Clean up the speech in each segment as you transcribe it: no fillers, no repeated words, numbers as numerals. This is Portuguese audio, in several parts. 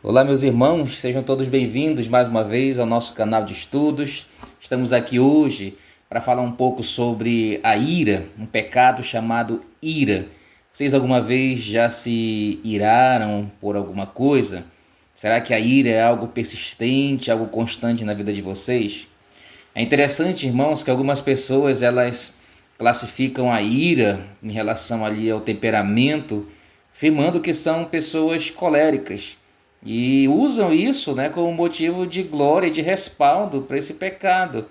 Olá, meus irmãos, sejam todos bem-vindos mais uma vez ao nosso canal de estudos. Estamos aqui hoje para falar um pouco sobre a ira, um pecado chamado ira. Vocês alguma vez já se iraram por alguma coisa? Será que a ira é algo persistente, algo constante na vida de vocês? É interessante, irmãos, que algumas pessoas elas classificam a ira em relação ali ao temperamento, afirmando que são pessoas coléricas e usam isso, né, como motivo de glória e de respaldo para esse pecado.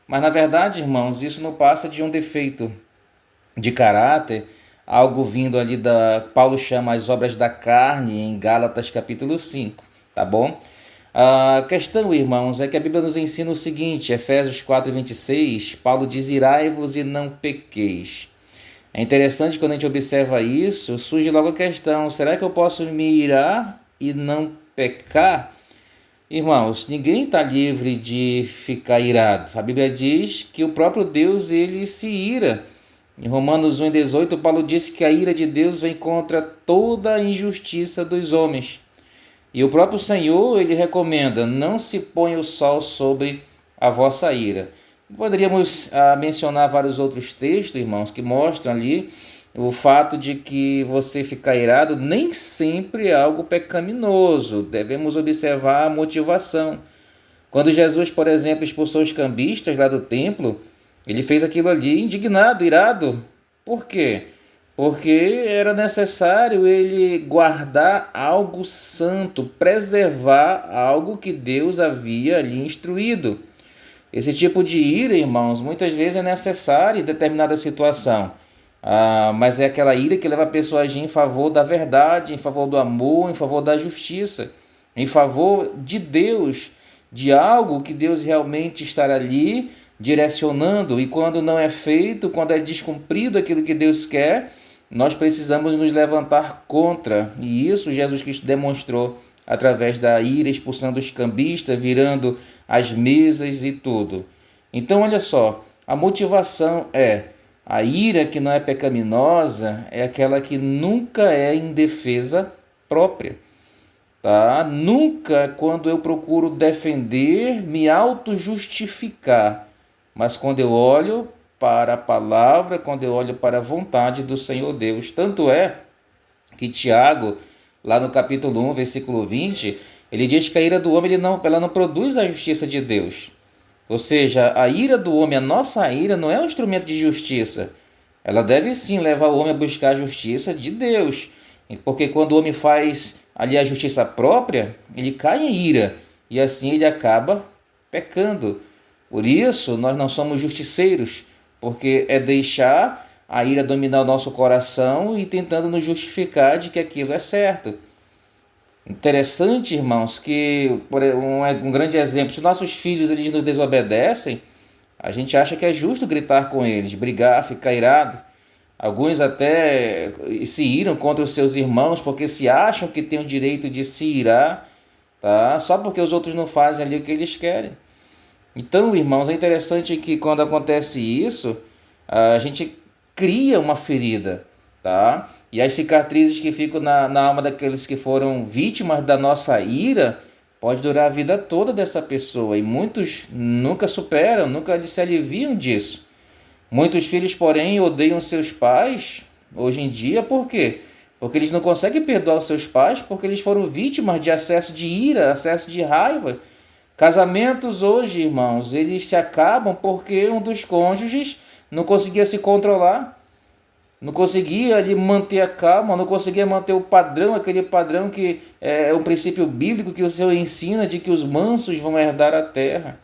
Mas na verdade, irmãos, isso não passa de um defeito de caráter, algo vindo ali da Paulo chama as obras da carne em Gálatas capítulo 5, tá bom? A questão, irmãos, é que a Bíblia nos ensina o seguinte, Efésios 4:26, Paulo diz: irai-vos e não pequeis. É interessante quando a gente observa isso, surge logo a questão: será que eu posso me irar e não pecar? Irmãos, ninguém está livre de ficar irado. A Bíblia diz que o próprio Deus ele se ira. Em Romanos 1:18, Paulo disse que a ira de Deus vem contra toda a injustiça dos homens. E o próprio Senhor, ele recomenda: não se ponha o sol sobre a vossa ira. Poderíamos mencionar vários outros textos, irmãos, que mostram ali o fato de que você ficar irado nem sempre é algo pecaminoso. Devemos observar a motivação. Quando Jesus, por exemplo, expulsou os cambistas lá do templo, ele fez aquilo ali indignado, irado. Por quê? Porque era necessário ele guardar algo santo, preservar algo que Deus havia ali instruído. Esse tipo de ira, irmãos, muitas vezes é necessário em determinada situação. Mas é aquela ira que leva a pessoa a agir em favor da verdade, em favor do amor, em favor da justiça, em favor de Deus, de algo que Deus realmente está ali direcionando. E quando não é feito, quando é descumprido aquilo que Deus quer, nós precisamos nos levantar contra. E isso Jesus Cristo demonstrou através da ira, expulsando os cambistas, virando as mesas e tudo. Então, olha só, a motivação é: a ira que não é pecaminosa é aquela que nunca é em defesa própria, tá? Nunca quando eu procuro defender, me auto-justificar, mas quando eu olho para a palavra, quando eu olho para a vontade do Senhor Deus. Tanto é que Tiago, lá no capítulo 1, versículo 20, ele diz que a ira do homem ela não produz a justiça de Deus. Ou seja, a ira do homem, a nossa ira, não é um instrumento de justiça. Ela deve sim levar o homem a buscar a justiça de Deus. Porque quando o homem faz ali a justiça própria, ele cai em ira. E assim ele acaba pecando. Por isso, nós não somos justiceiros. Porque é deixar a ira dominar o nosso coração e tentando nos justificar de que aquilo é certo. Interessante, irmãos, que um grande exemplo, se nossos filhos eles nos desobedecem, a gente acha que é justo gritar com eles, brigar, ficar irado. Alguns até se iram contra os seus irmãos porque se acham que têm o direito de se irar, tá? Só porque os outros não fazem ali o que eles querem. Então, irmãos, é interessante que quando acontece isso, a gente cria uma ferida, tá? E as cicatrizes que ficam na alma daqueles que foram vítimas da nossa ira pode durar a vida toda dessa pessoa. E muitos nunca superam, nunca se aliviam disso. Muitos filhos, porém, odeiam seus pais hoje em dia, por quê? Porque eles não conseguem perdoar os seus pais porque eles foram vítimas de acesso de ira, acesso de raiva. Casamentos hoje, irmãos, eles se acabam porque um dos cônjuges não conseguia se controlar, não conseguia ali manter a calma, não conseguia manter o padrão, aquele padrão que é um princípio bíblico que o Senhor ensina de que os mansos vão herdar a terra.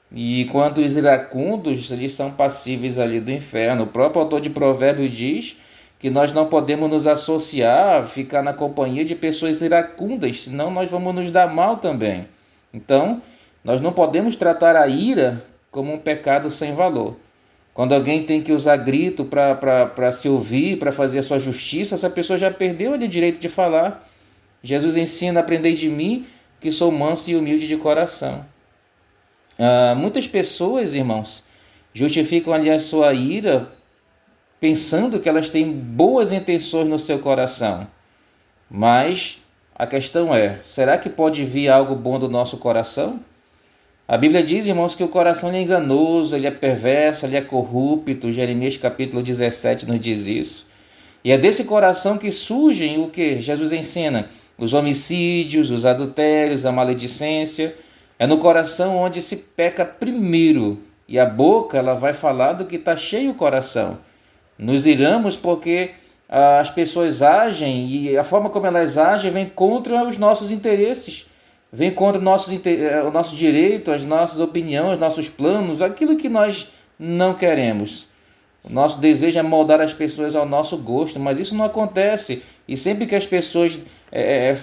E quanto os iracundos, eles são passíveis ali do inferno. O próprio autor de Provérbios diz que nós não podemos nos associar, ficar na companhia de pessoas iracundas, senão nós vamos nos dar mal também. Então, nós não podemos tratar a ira como um pecado sem valor. Quando alguém tem que usar grito para se ouvir, para fazer a sua justiça, essa pessoa já perdeu o direito de falar. Jesus ensina: aprendei de mim, que sou manso e humilde de coração. Muitas pessoas, irmãos, justificam ali a sua ira pensando que elas têm boas intenções no seu coração. Mas a questão é, será que pode vir algo bom do nosso coração? A Bíblia diz, irmãos, que o coração é enganoso, ele é perverso, ele é corrupto. Jeremias capítulo 17 nos diz isso. E é desse coração que surgem o que Jesus ensina: os homicídios, os adultérios, a maledicência. É no coração onde se peca primeiro. E a boca ela vai falar do que está cheio o coração. Nos iramos porque as pessoas agem e a forma como elas agem vem contra os nossos interesses. Vem contra o nosso direito, as nossas opiniões, nossos planos, aquilo que nós não queremos. O nosso desejo é moldar as pessoas ao nosso gosto, mas isso não acontece. E sempre que as pessoas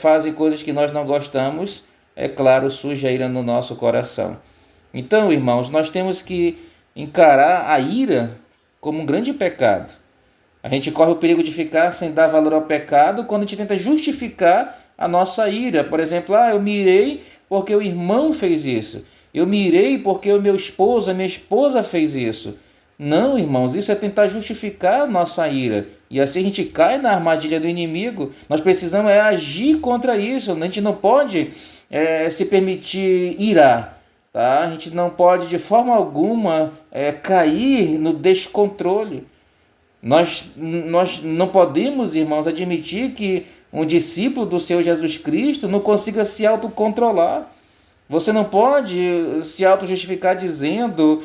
fazem coisas que nós não gostamos, é claro, surge a ira no nosso coração. Então, irmãos, nós temos que encarar a ira como um grande pecado. A gente corre o perigo de ficar sem dar valor ao pecado quando a gente tenta justificar a nossa ira. Por exemplo, eu me irei porque o irmão fez isso. Eu me irei porque o meu esposo, a minha esposa fez isso. Não, irmãos, isso é tentar justificar a nossa ira. E assim a gente cai na armadilha do inimigo. Nós precisamos agir contra isso. A gente não pode se permitir irar. Tá? A gente não pode de forma alguma cair no descontrole. Nós não podemos, irmãos, admitir que um discípulo do Senhor Jesus Cristo não consiga se autocontrolar. Você não pode se auto-justificar dizendo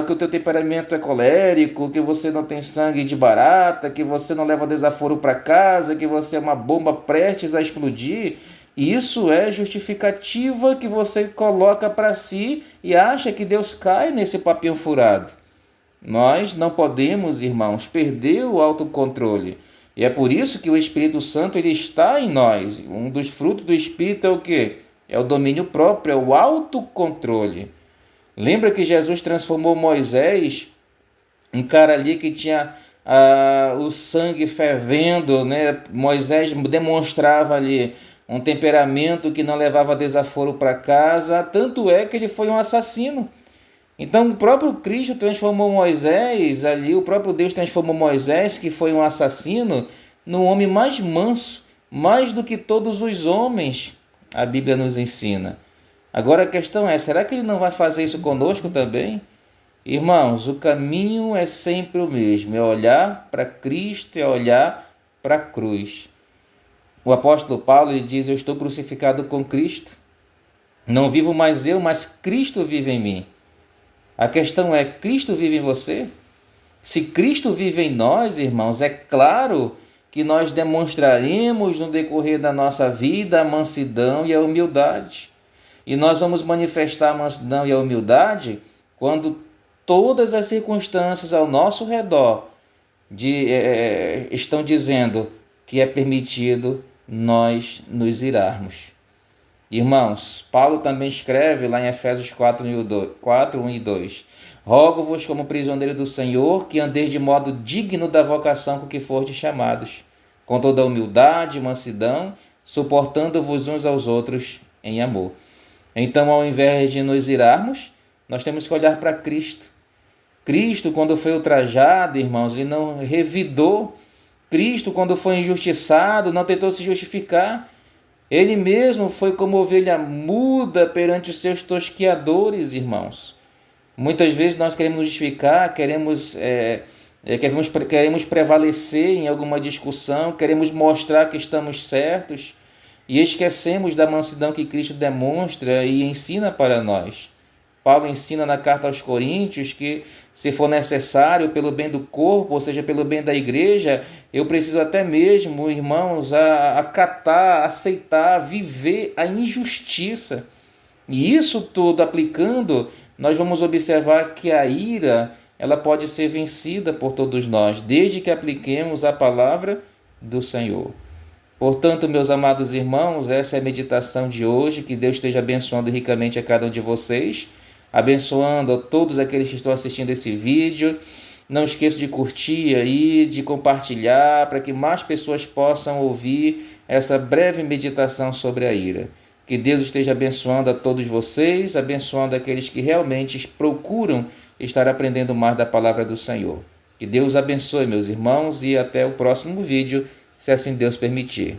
que o teu temperamento é colérico, que você não tem sangue de barata, que você não leva desaforo para casa, que você é uma bomba prestes a explodir. Isso é justificativa que você coloca para si e acha que Deus cai nesse papinho furado. Nós não podemos, irmãos, perder o autocontrole. E é por isso que o Espírito Santo ele está em nós. Um dos frutos do Espírito é o quê? É o domínio próprio, é o autocontrole. Lembra que Jesus transformou Moisés, um cara ali que tinha o sangue fervendo, né? Moisés demonstrava ali um temperamento que não levava desaforo para casa, tanto é que ele foi um assassino. Então o próprio Cristo transformou Moisés, ali o próprio Deus transformou Moisés, que foi um assassino, num homem mais manso, mais do que todos os homens, a Bíblia nos ensina. Agora a questão é, será que ele não vai fazer isso conosco também? Irmãos, o caminho é sempre o mesmo, é olhar para Cristo, é olhar para a cruz. O apóstolo Paulo ele diz, eu estou crucificado com Cristo, não vivo mais eu, mas Cristo vive em mim. A questão é, Cristo vive em você? Se Cristo vive em nós, irmãos, é claro que nós demonstraremos no decorrer da nossa vida a mansidão e a humildade. E nós vamos manifestar a mansidão e a humildade quando todas as circunstâncias ao nosso redor estão dizendo que é permitido nós nos irarmos. Irmãos, Paulo também escreve lá em Efésios 4, 1 e 2. Rogo-vos como prisioneiro do Senhor, que andeis de modo digno da vocação com que fortes chamados, com toda humildade e mansidão, suportando-vos uns aos outros em amor. Então, ao invés de nos irarmos, nós temos que olhar para Cristo. Cristo, quando foi ultrajado, irmãos, ele não revidou. Cristo, quando foi injustiçado, não tentou se justificar. Ele mesmo foi como ovelha muda perante os seus tosqueadores, irmãos. Muitas vezes nós queremos nos justificar, queremos prevalecer em alguma discussão, queremos mostrar que estamos certos e esquecemos da mansidão que Cristo demonstra e ensina para nós. Paulo ensina na carta aos Coríntios que, se for necessário, pelo bem do corpo, ou seja, pelo bem da igreja, eu preciso até mesmo, irmãos, acatar, aceitar, viver a injustiça. E isso tudo aplicando, nós vamos observar que a ira, ela pode ser vencida por todos nós, desde que apliquemos a palavra do Senhor. Portanto, meus amados irmãos, essa é a meditação de hoje. Que Deus esteja abençoando ricamente a cada um de vocês, abençoando a todos aqueles que estão assistindo esse vídeo. Não esqueça de curtir aí, de compartilhar, para que mais pessoas possam ouvir essa breve meditação sobre a ira. Que Deus esteja abençoando a todos vocês, abençoando aqueles que realmente procuram estar aprendendo mais da palavra do Senhor. Que Deus abençoe, meus irmãos, e até o próximo vídeo, se assim Deus permitir.